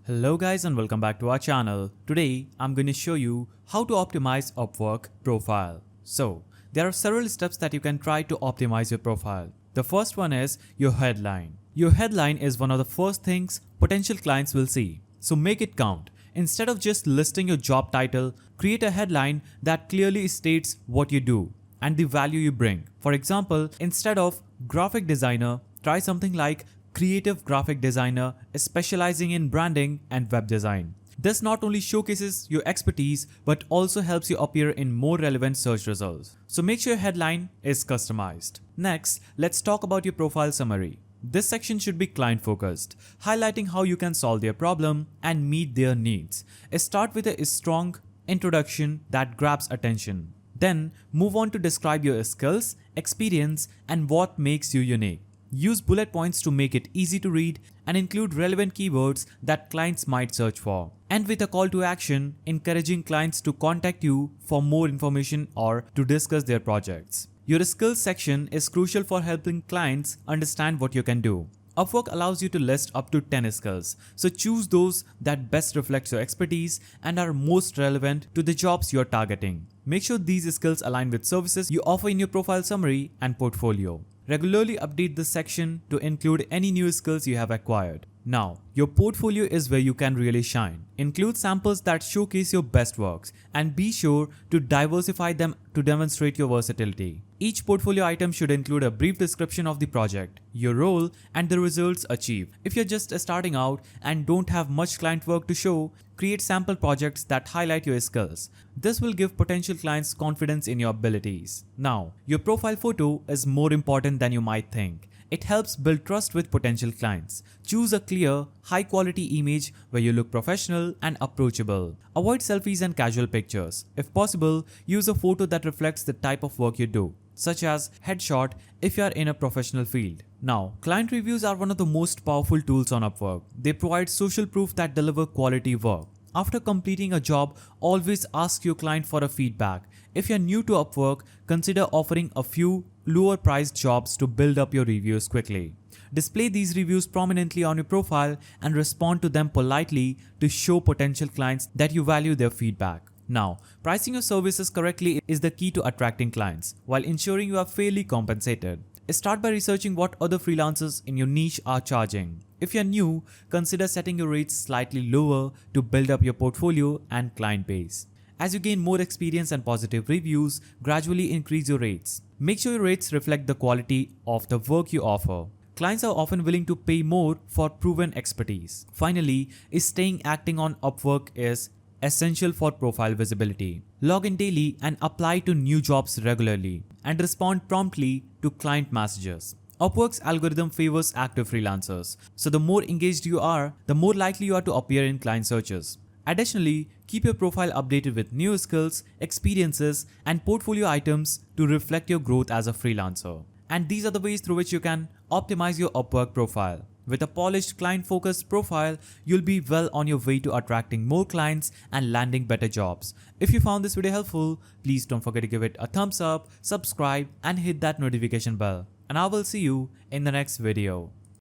Hello guys and welcome back to our channel. Today I'm going to show you how to optimize Upwork profile. So there are several steps that you can try to optimize your profile. The first one is your headline. Your headline is one of the first things potential clients will see. So make it count. Instead of just listing your job title, create a headline that clearly states what you do and the value you bring. For example, instead of graphic designer, try something like creative graphic designer specializing in branding and web design. This not only showcases your expertise but also helps you appear in more relevant search results. So make sure your headline is customized. Next, let's talk about your profile summary. This section should be client focused, highlighting how you can solve their problem and meet their needs. Start with a strong introduction that grabs attention. Then move on to describe your skills, experience, and what makes you unique. Use bullet points to make it easy to read and include relevant keywords that clients might search for. End with a call to action, encouraging clients to contact you for more information or to discuss their projects. Your skills section is crucial for helping clients understand what you can do. Upwork allows you to list up to 10 skills, so choose those that best reflect your expertise and are most relevant to the jobs you're targeting. Make sure these skills align with services you offer in your profile summary and portfolio. Regularly update this section to include any new skills you have acquired. Now, your portfolio is where you can really shine. Include samples that showcase your best works and be sure to diversify them to demonstrate your versatility. Each portfolio item should include a brief description of the project, your role, and the results achieved. If you're just starting out and don't have much client work to show, create sample projects that highlight your skills. This will give potential clients confidence in your abilities. Now, your profile photo is more important than you might think. It helps build trust with potential clients. Choose a clear, high-quality image where you look professional and approachable. Avoid selfies and casual pictures. If possible, use a photo that reflects the type of work you do, such as headshot if you are in a professional field. Now, client reviews are one of the most powerful tools on Upwork. They provide social proof that deliver quality work. After completing a job, always ask your client for a feedback. If you're new to Upwork, consider offering a few lower priced jobs to build up your reviews quickly. Display these reviews prominently on your profile and respond to them politely to show potential clients that you value their feedback. Now, pricing your services correctly is the key to attracting clients while ensuring you are fairly compensated. Start by researching what other freelancers in your niche are charging. If you're new, consider setting your rates slightly lower to build up your portfolio and client base. As you gain more experience and positive reviews, gradually increase your rates. Make sure your rates reflect the quality of the work you offer. Clients are often willing to pay more for proven expertise. Finally, staying active on Upwork is essential for profile visibility. Log in daily and apply to new jobs regularly and respond promptly to client messages. Upwork's algorithm favors active freelancers, so the more engaged you are, the more likely you are to appear in client searches. Additionally, keep your profile updated with new skills, experiences, and portfolio items to reflect your growth as a freelancer. And these are the ways through which you can optimize your Upwork profile. With a polished client-focused profile, you'll be well on your way to attracting more clients and landing better jobs. If you found this video helpful, please don't forget to give it a thumbs up, subscribe, and hit that notification bell. And I will see you in the next video.